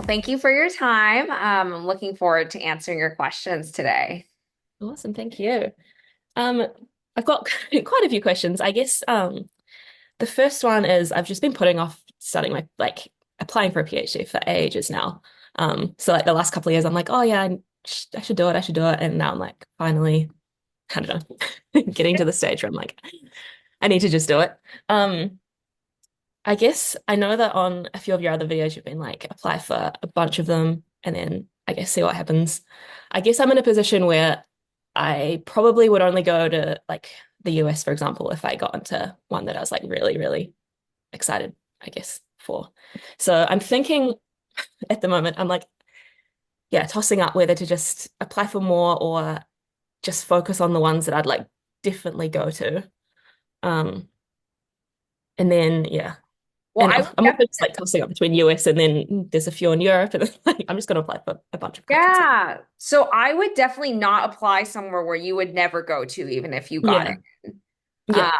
Well, thank you for your time. I'm looking forward to answering your questions today. Awesome, thank you. Um, I've got quite a few questions. I guess the first one is I've just been putting off starting my applying for a PhD for ages now. So like the last couple of years, I'm like, oh yeah, I should do it, I should do it, and now I'm like, finally, I don't know, getting to the stage where I'm like, I need to just do it. Um, I guess I know that on a few of your other videos, you've been like, apply for a bunch of them and then I guess see what happens. I guess I'm in a position where I probably would only go to like the US, for example, if I got into one that I was like really, really excited, I guess, for. So I'm thinking at the moment, I'm like, yeah, tossing up whether to just apply for more or just focus on the ones that I'd like definitely go to. Um, and then, yeah. Well, And I would I'm also just definitely, like tossing up between US and then there's a few in Europe, and like I'm just going to apply for a bunch of countries. yeah. So I would definitely not apply somewhere where you would never go to, even if you got Yeah, it, yeah,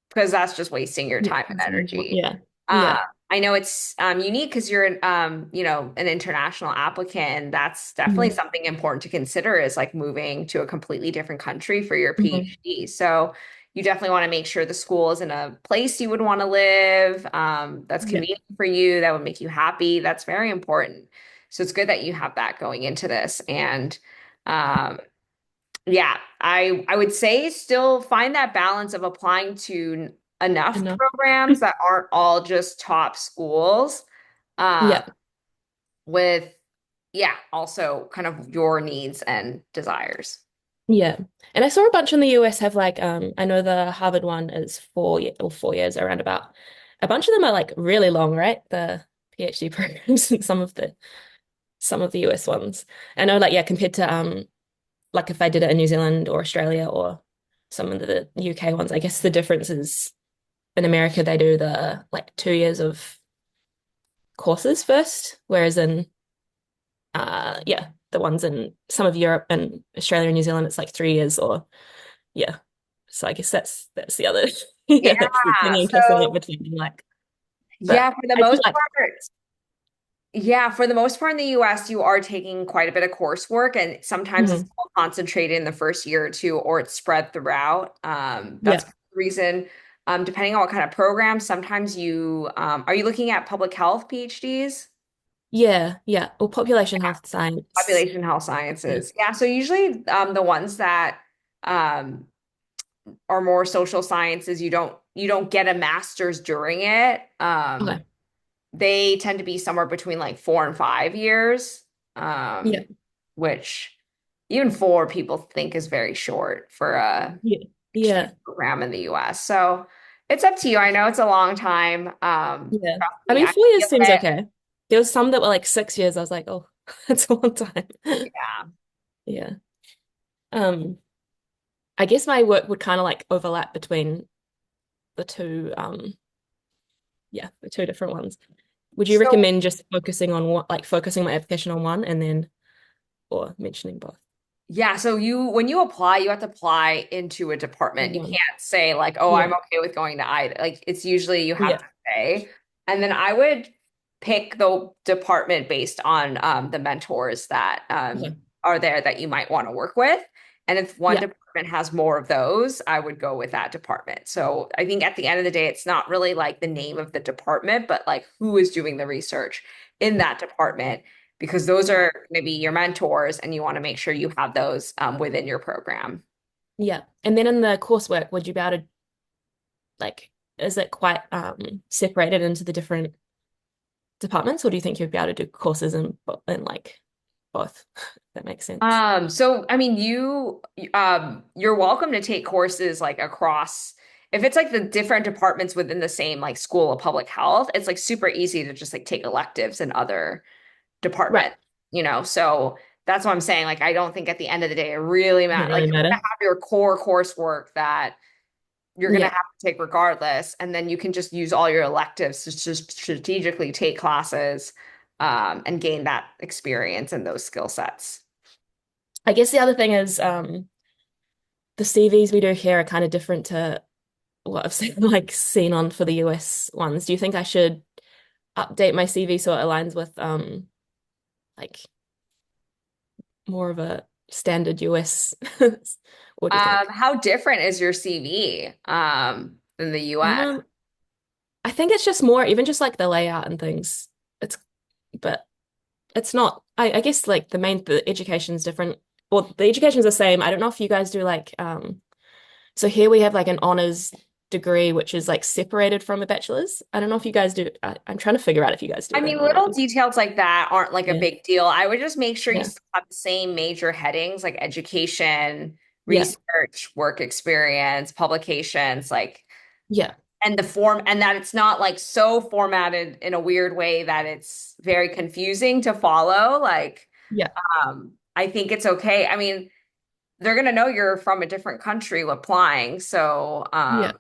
because that's just wasting your yeah, time and energy. yeah, Uh, yeah, I know it's unique because you're an international applicant, and that's definitely mhm, something important to consider is like moving to a completely different country for your mhm, PhD. So you definitely want to make sure the school is in a place you would want to live, that's yeah, convenient for you, that would make you happy. That's very important. So it's good that you have that going into this. And um, yeah, I would say still find that balance of applying to enough enough. programs that aren't all just top schools, um, Yeah, with yeah, also kind of your needs and desires. yeah. And I saw a bunch in the US have like I know the Harvard one is 4 years around about. A bunch of them are like really long, right? The PhD programs and some of the US ones. I know like yeah, compared to like if I did it in New Zealand or Australia or some of the UK ones, I guess the difference is in America they do the like 2 years of courses first, whereas in yeah, the ones in some of Europe and Australia and New Zealand it's like 3 years or yeah. So I guess that's the other Yeah, yeah, that's the thing I'm tossing up so between like yeah, but for the I do most like part, yeah, for the most part in the US, you are taking quite a bit of coursework, and sometimes it's mhm, all concentrated in the first year or two, or it's spread throughout. That's yeah. the reason, depending on what kind of program, sometimes are you looking at public health PhDs? Yeah, yeah. Or population health science. Population health Yeah. sciences. Yeah, so usually the ones that um, are more social sciences, you don't get a master's during it. Okay. They tend to be somewhere between like 4 and 5 years, Yeah. which even four people think is very short for a Yeah. PhD Yeah. program in the US. So it's up to you. I know it's a long time. Yeah. Trust I me, mean, I 4 years feel seems it. okay. There was some that were like 6 years. I was like, oh, that's a long time. Yeah. Yeah. Um, I guess my work would kind of like overlap between the two, yeah, the two different ones. Would you So recommend just focusing on what, like focusing my application on one and then, or mentioning both? yeah, so when you apply, you have to apply into a department. You One. can't say like, "Oh, I'm Yeah. okay with going to either." Like it's usually you have Yeah. to say. And then I would pick the department based on the mentors that Okay. are there that you might want to work with. And if one Yeah. department has more of those, I would go with that department. So I think at the end of the day, it's not really like the name of the department, but like who is doing the research in that department because those Yeah. are maybe your mentors and you want to make sure you have those within your program. Yeah. And then in the coursework, would you be able to like, is it quite separated into the different departments, or do you think you'd be able to do courses in like both? If that makes sense. So I mean, you're welcome to take courses like across if it's like the different departments within the same like school of public health, it's like super easy to just like take electives in other Right. departments, you know. So that's what I'm saying. Like, I don't think at the end of the day it really Doesn't matters. Like, really you're gonna matter. have your core coursework that you're going to Yeah. have to take regardless. And then you can just use all your electives to just strategically take classes and gain that experience and those skill sets. I guess the other thing is the CVs we do here are kind of different to what I've seen like seen on for the US ones. Do you think I should update my CV so it aligns with like more of a standard US. What do you think? How different is your CV than the US? Um, I think it's just more even just like the layout and things. It's but it's not I guess like the education's different. Well, the education's the same. I don't know if you guys do like so here we have like an honors degree which is like separated from a bachelor's. I don't know if you guys do. I'm trying to figure out if you guys do I that mean, or not. little details like that aren't like a Yeah. big deal. I would just make sure you Yeah. still have the same major headings like education, Yeah. research, work experience, publications, like, Yeah. and the form, and that it's not like so formatted in a weird way that it's very confusing to follow. Like, Yeah. I think it's okay. I mean, they're gonna know you're from a different country applying, so Yeah.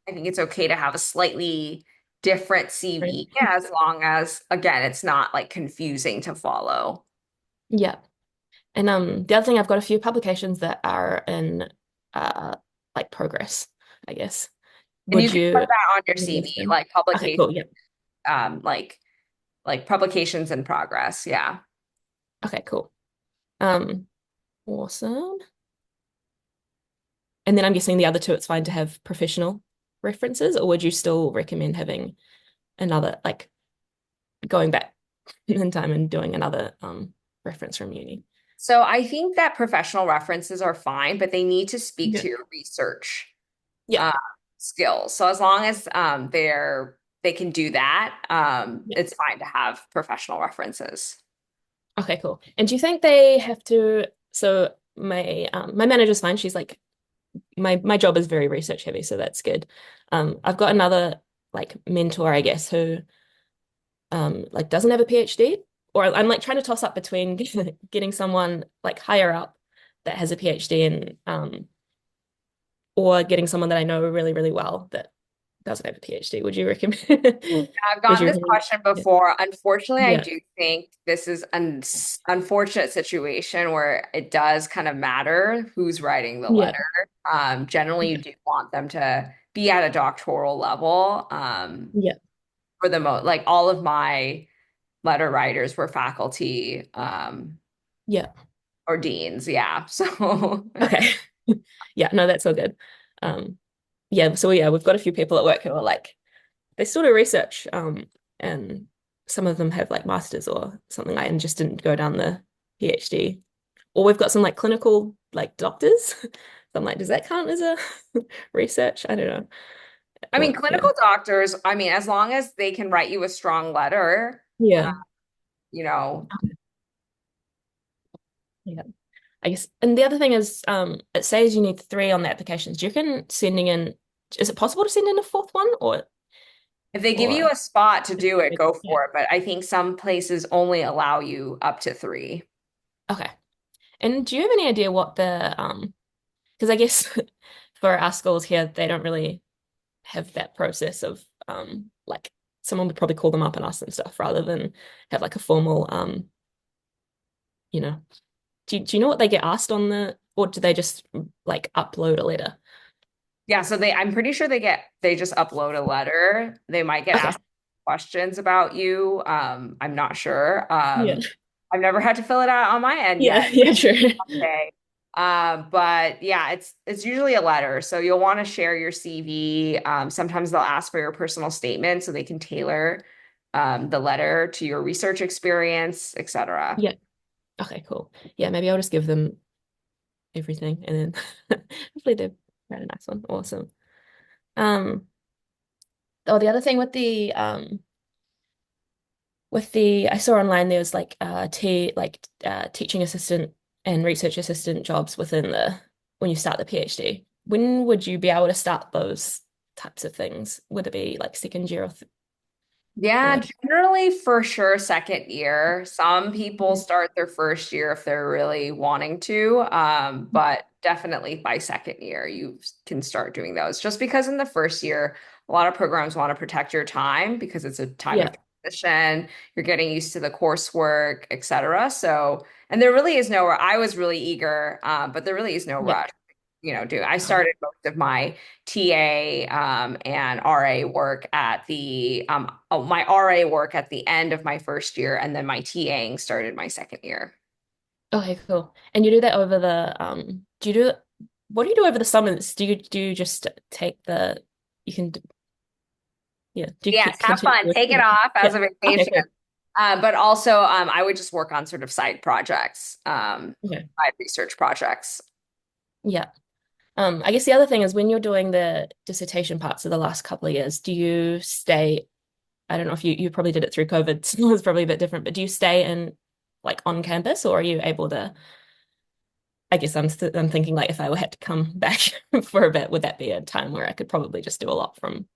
I think it's okay to have a slightly different Right. CV, yeah, as long as, again, it's not like confusing to follow. Yeah. And the other thing, I've got a few publications that are in uh like progress, I guess. And you Would can put you that on your list CV, them? like Okay, publication, cool. Yeah. um, like publications in progress. Yeah. Okay, cool. Um, awesome. And then I'm guessing the other two, it's fine to have professional references, or would you still recommend having another, like going back in time and doing another reference from uni? So I think that professional references are fine, but they need to speak Yeah. to your research Yeah. uh, skills. So as long as they can do that, Yeah. it's fine to have professional references. Okay, cool. And do you think they have to, so my manager's fine. She's like my job is very research heavy, so that's good. I've got another like mentor, I guess, who like doesn't have a PhD, or I'm like trying to toss up between getting someone like higher up that has a PhD and or getting someone that I know really, really well that doesn't have a PhD. Would you recommend? I've Would gotten you this recommend? question Yeah. before. Unfortunately, I Yeah. do think this is an unfortunate situation where it does kind of matter who's writing the Yeah. letter. Generally, you Yeah. do want them to be at a doctoral level. Yeah. For the most, like all of my letter writers were faculty, Yeah. or deans. Yeah. So Okay. Yeah, no, that's all good. Um, yeah, so yeah, we've got a few people at work who are like they still do research, and some of them have like masters or something like and just didn't go down the PhD. Or we've got some like clinical like doctors. So I'm like, does that count as a research? I don't know. I mean, Yeah. clinical doctors, I mean, as long as they can write you a strong letter, uh, Yeah. you know, Yeah. I guess. And the other thing is, it says you need three on the applications. Do you reckon sending in, is it possible to send in a fourth one if they give you or a spot to do it, go yeah. for it. But I think some places only allow you up to three. Okay. And do you have any idea what the because I guess for our schools here, they don't really have that process of like someone would probably call them up and ask them stuff rather than have like a formal you know. Do you know what they get asked on the or do they just like upload a letter? Yeah, so I'm pretty sure they just upload a letter. They might get Okay. asked questions about you. I'm not sure. Yeah. I've never had to fill it out on my end Yeah, yet. yeah, true. Okay. But yeah, it's usually a letter. So you'll want to share your CV. Sometimes they'll ask for your personal statement so they can tailor the letter to your research experience, etc. Yeah. Okay, cool. Yeah, maybe I'll just give them everything and then hopefully they write a nice one. Awesome. Um, oh, the other thing with the I saw online there was like teaching assistant and research assistant jobs within the when you start the PhD. When would you be able to start those types of things? Would it be like second year Yeah, or generally for sure second year. Some people yeah. start their first year if they're really wanting to, but definitely by second year you can start doing those. Just because in the first year, a lot of programs want to protect your time because it's a time of Yeah. transition, you're getting used to the coursework, etc. So, and there really is no, I was really eager, but there really is no Yeah. rush. do. I started most of my TA and RA work at my RA work at the end of my first year, and then my TAing started my second year. Okay, cool. And you do that over the do you do what do you do over the summers? Do you just take the you can yeah, do you Yes, have continue fun. with Take it yeah. off Yeah. as a Okay, vacation. cool. But also, I would just work on sort of side projects, Okay. side research projects. Yeah. I guess the other thing is when you're doing the dissertation parts of the last couple of years, do you stay, I don't know if you probably did it through COVID, so it's probably a bit different, but do you stay in like on campus or are you able to, I guess I'm thinking like if I had to come back for a bit, would that be a time where I could probably just do a lot from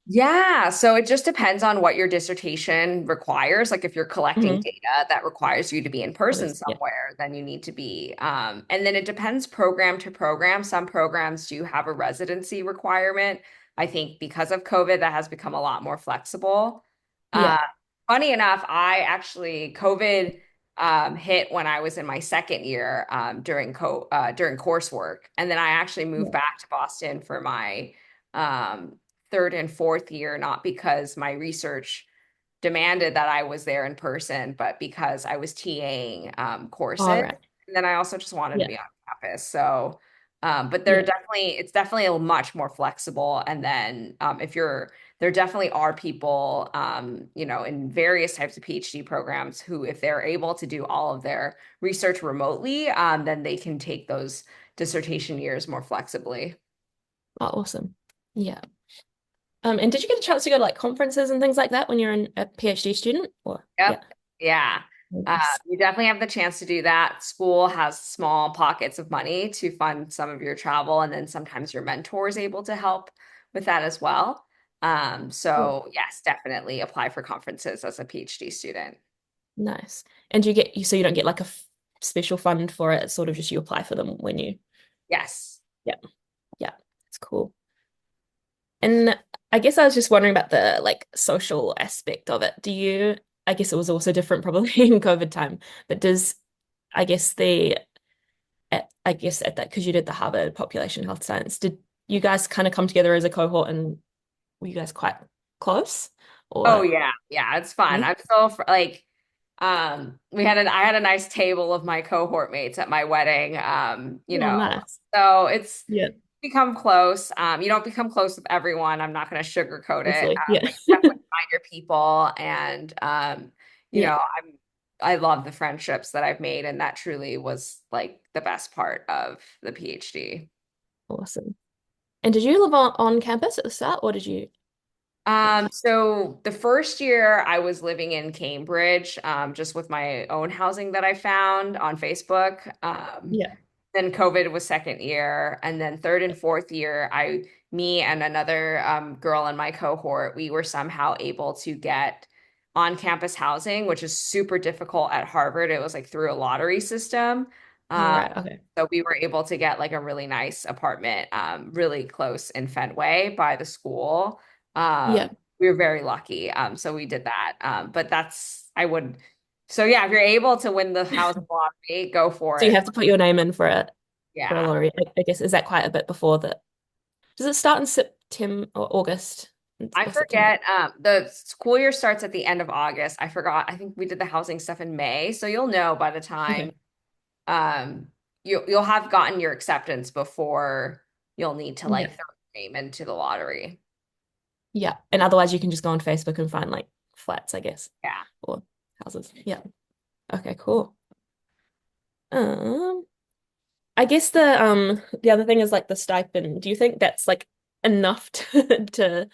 Yeah, so it just depends on what your dissertation requires. Like if you're collecting Mhm. data that requires you to be in person Others? Yeah. somewhere, then you need to be. And then it depends program to program. Some programs do have a residency requirement. I think because of COVID, that has become a lot more flexible. Uh, Yeah. Funny enough, COVID hit when I was in my second year during coursework, and then I actually moved Yeah. back to Boston for my third and fourth year, not because my research demanded that I was there in person, but because I was TAing All courses. right. And then I also just wanted to Yeah. be on campus. So, but Yeah. it's definitely a much more flexible. And then there definitely are people, in various types of PhD programs who, if they're able to do all of their research remotely, then they can take those dissertation years more flexibly. Oh, awesome. Yeah. And did you get a chance to go to like conferences and things like that when you're a PhD student? Or yeah. Yep. Yeah. Nice. You definitely have the chance to do that. School has small pockets of money to fund some of your travel, and then sometimes your mentor is able to help with that as well. Cool. So yes, definitely apply for conferences as a PhD student. Nice. And do you get you so you don't get like a special fund for it, it's sort of just you apply for them when you Yes. yeah. Yeah. It's cool. And I guess I was just wondering about the like social aspect of it. I guess it was also different probably in COVID time, but I guess I guess at that, because you did the Harvard Population Health Science, did you guys kind of come together as a cohort and were you guys quite close? Oh Or yeah. Yeah, it's fun. yeah? I'm still like I had a nice table of my cohort mates at my wedding. Oh, nice. So it's Yeah, become close. You don't become close with everyone. I'm not going to sugarcoat it, obviously. Yeah. but you definitely find your people, and Yeah. I love the friendships that I've made, and that truly was like the best part of the PhD. Awesome. And did you live on campus at the start or did you like So the first year I was living in Cambridge, just with my own housing that I found on Facebook. yeah. Then COVID was second year, and then third and fourth year, me and another girl in my cohort, we were somehow able to get on-campus housing, which is super difficult at Harvard. It was like through a lottery system. All Um, right. Okay. so we were able to get like a really nice apartment, really close in Fenway by the school. Yeah. We were very lucky. So we did that. But I would, so yeah, if you're able to win the housing lottery, go for So you it. have to put your name in for a Yeah. lottery. I guess is that quite a bit before the does it start in September or August I or September? forget. The school year starts at the end of August. I forgot. I think we did the housing stuff in May. So you'll know by the time Okay. um you'll have gotten your acceptance before you'll need to like Yeah. throw your name into the lottery. Yeah. And otherwise you can just go on Facebook and find like flats, I guess, Yeah. or houses. Yeah. Okay, cool. Um, I guess the other thing is like the stipend. Do you think that's like enough to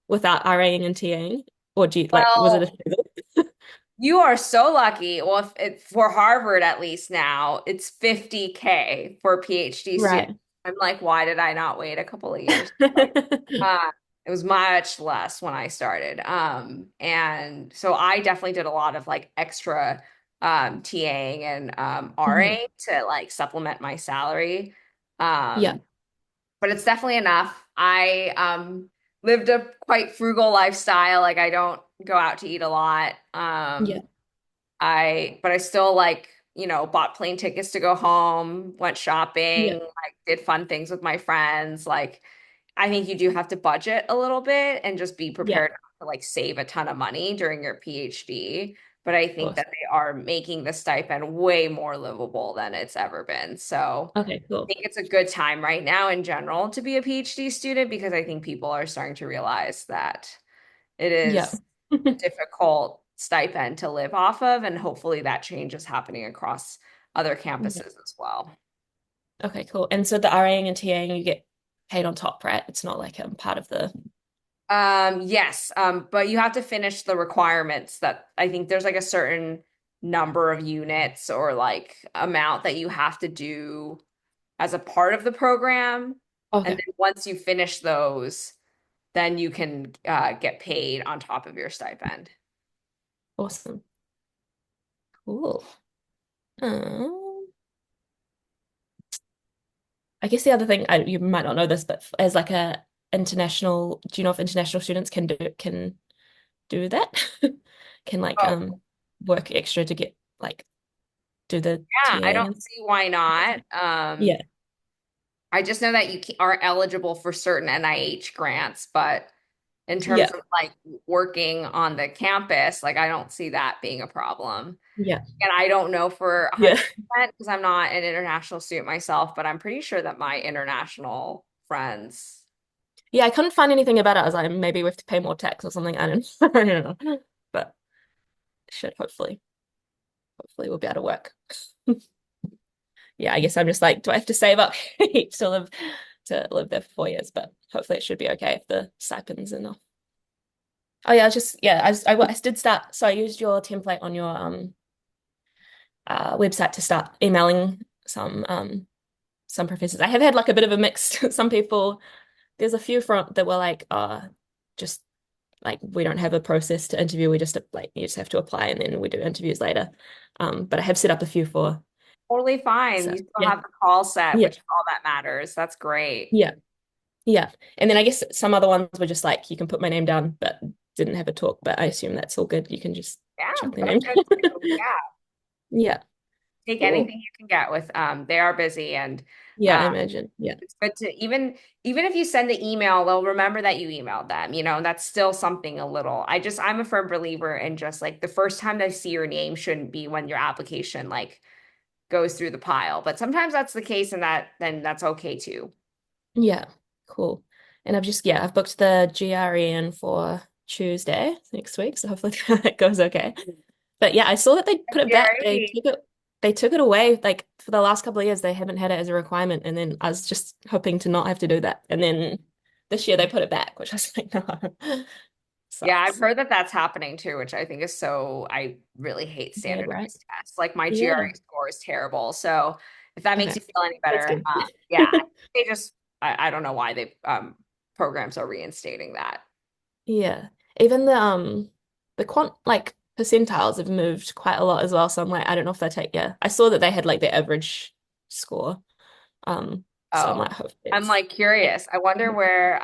without RAing and TAing? Or do you like was it a Well, struggle? you are so lucky. Well, if for Harvard at least now, it's 50K for a PhD student. Right. I'm like, why did I not wait a couple of years? Uh, it was much less when I started. And so I definitely did a lot of like extra TAing and Mhm. RA to like supplement my salary. Yeah. Um, but it's definitely enough. I lived a quite frugal lifestyle. Like I don't go out to eat a lot. Yeah. But I still like bought plane tickets to go home, went shopping, Yeah. like did fun things with my friends. Like I think you do have to budget a little bit and just be Yeah. prepared to like save a ton of money during your PhD. But I Of think course. that they are making the stipend way more livable than it's ever been. So Okay, I cool. think it's a good time right now in general to be a PhD student because I think people are starting to realize that it Yeah. is a difficult stipend to live off of, and hopefully that change is happening across other Yeah. campuses as well. Okay, cool. And so the RAing and TAing you get paid on top, right? It's not like part of the. Yes, but you have to finish the requirements that I think there's like a certain number of units or like amount that you have to do as a part of the program. And Okay, then once you finish those, then you can get paid on top of your stipend. awesome. Cool. Um, I guess the other thing you might not know this, but as like a international, do you know if international students can do that? Can like Oh, work extra to get like do the yeah, I TAing don't and see why not. yeah. I just know that are eligible for certain NIH grants, but in terms Yeah. of like working on the campus, like I don't see that being a problem. Yeah. And I don't know for Yeah. 100% because I'm not an international student myself, but I'm pretty sure that my international friends. Yeah, I couldn't find anything about it. I was like, maybe we have to pay more tax or something. I don't, I don't know. But should hopefully we'll be able to work. Yeah, I guess I'm just like, do I have to save up heaps to live there for 4 years? But hopefully it should be okay if the stipend's enough. Oh yeah, I was just yeah, I did start. So I used your template on your website to start emailing some professors. I have had like a bit of a mix. Some people, there's a few front that were like, just like we don't have a process to interview. We just like you just have to apply and then we do interviews later. But I have set up a few for Totally fine. so You still yeah, have the call set, yeah, which is all that matters. That's great. yeah, yeah. And then I guess some other ones were just like you can put my name down, but didn't have a talk. But I assume that's all good. You can just Yeah, chuck their that's name good down. too. Yeah. Yeah, Take cool. anything you can get with they are busy and Yeah, I um imagine. Yeah, it's good to even if you send the email, they'll remember that you emailed them. That's still something a little. I'm a firm believer in just like the first time they see your name shouldn't be when your application like goes through the pile. But sometimes that's the case and then that's okay too. yeah, cool. And I've booked the GRE in for Tuesday next week, so hopefully that goes okay. But yeah, I saw that they put it back. GRE. They took it away. Like for the last couple of years, they haven't had it as a requirement. And then I was just hoping to not have to do that. And then this year they put it back, which I was like, no, Yeah, I've sucks. heard that that's happening too, which I think is so, I really hate Bad, right? standardized tests. Like my Yeah. GRE score is terrible. So if that makes Okay. you feel any That's better, good. yeah, they just, I don't know why programs are reinstating that. Yeah. Even the quant like percentiles have moved quite a lot as well. So I'm like, I don't know if they take, yeah. I saw that they had like the average score. So I'm Oh, like, hopefully I'm it's like curious. I wonder where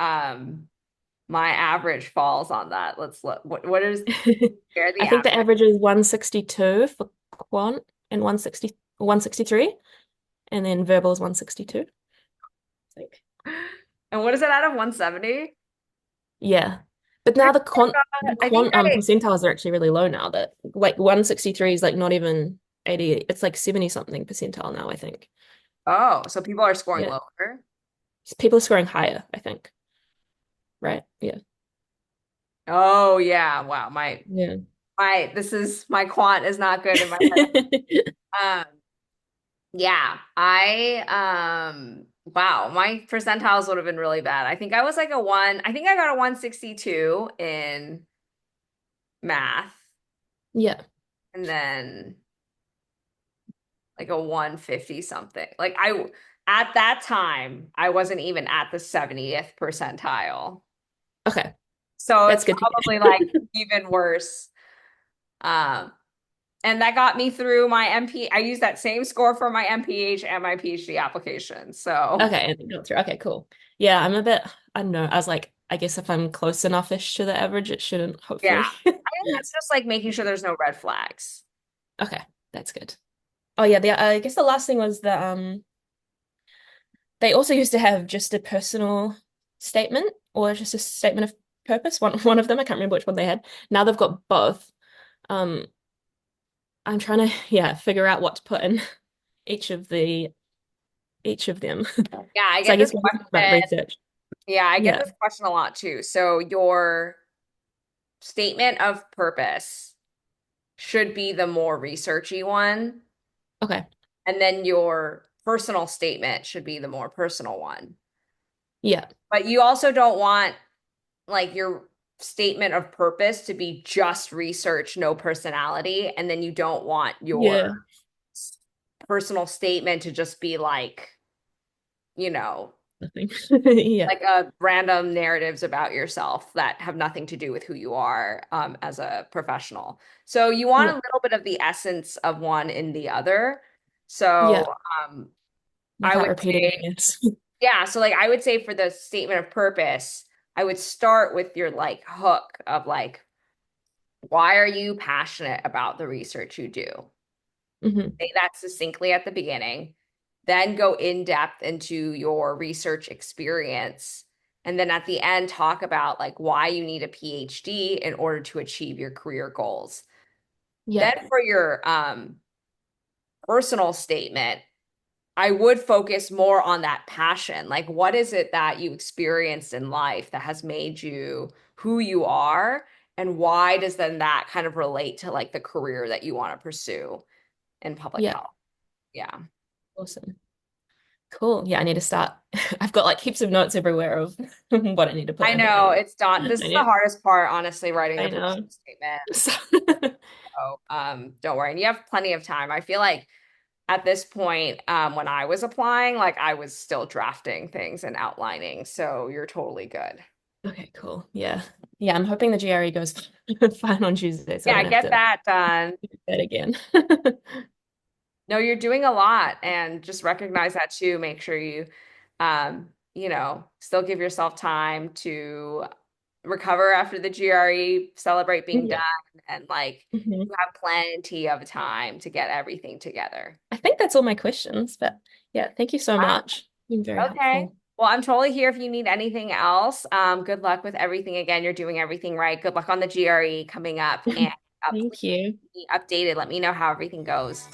my average falls on that. Let's look. What is where the I think the average? average is 162 for quant and 163, and then verbal is 162. I think. And what is it out of 170? Yeah. But now the I think quant I percentiles are actually really low now that like 163 is like not even 80, it's like 70 something percentile now, I think. Oh, so people are scoring Yeah. lower. People are scoring higher, I think. Right? Yeah. Oh yeah. Wow. Yeah. My quant is not good in my head. Yeah, wow, my percentiles would have been really bad. I think I was like I think I got a 162 in math Yeah. and then like a 150 something. At that time, I wasn't even at the 70th percentile. Okay. So That's it's good to probably hear. like even worse. Um, and that got me through my MP. I used that same score for my MPH and my PhD application. So Okay, and it got through. Okay, cool. Yeah, I'm a bit, I don't know. I was like, I guess if I'm close enough-ish to the average, it shouldn't, yeah, hopefully. I think that's just like making sure there's no red flags. Okay, that's good. Oh yeah, I guess the last thing was that they also used to have just a personal statement or just a statement of purpose. One of them, I can't remember which one they had. Now they've got both. Um, I'm trying to figure out what to put in each of each of them. Yeah, I So I get guess this we're talking about question. research. Yeah, I get Yeah. this question a lot too. So your statement of purpose should be the more researchy one, Okay. and then your personal statement should be the more personal one. Yeah. But you also don't want like your statement of purpose to be just research, no personality, and then you don't want your Yeah. personal statement to just be like, you know, Nothing. Yeah. like random narratives about yourself that have nothing to do with who you are as a professional. So you want a Yeah. little bit of the essence of one in the other. So Yeah. um, I Without would repeating, I say, guess. yeah, so like I would say for the statement of purpose, I would start with your like hook of like, why are you passionate about the research you do? Hmm. Say that succinctly at the beginning, then go in depth into your research experience. And then at the end, talk about like why you need a PhD in order to achieve your career goals. Yeah. Then for your personal statement, I would focus more on that passion. Like, what is it that you experienced in life that has made you who you are? And why does then that kind of relate to like the career that you want to pursue in public Yeah. health? Yeah. Awesome. Cool. Yeah, I need to start. I've got like heaps of notes everywhere of what I need to put I in know and it's daunting. This I is the need hardest part, honestly, writing the I personal know. statement. So, So, don't worry. And you have plenty of time. I feel like at this point, when I was applying, like I was still drafting things and outlining. So you're totally good. okay, cool. Yeah. Yeah, I'm hoping the GRE goes fine on Tuesday, so I Yeah, don't have get to that done. do that again. No, you're doing a lot and just recognize that too. Make sure you, still give yourself time to recover after the GRE, celebrate being done, Yeah. and like Mhm. you have plenty of time to get everything together. I think that's all my questions, but yeah, thank you so much. You've been very Okay. helpful. Well, I'm totally here if you need anything else. Good luck with everything again. You're doing everything right. Good luck on the GRE coming up. And please Thank you. keep me updated. Let me know how everything goes.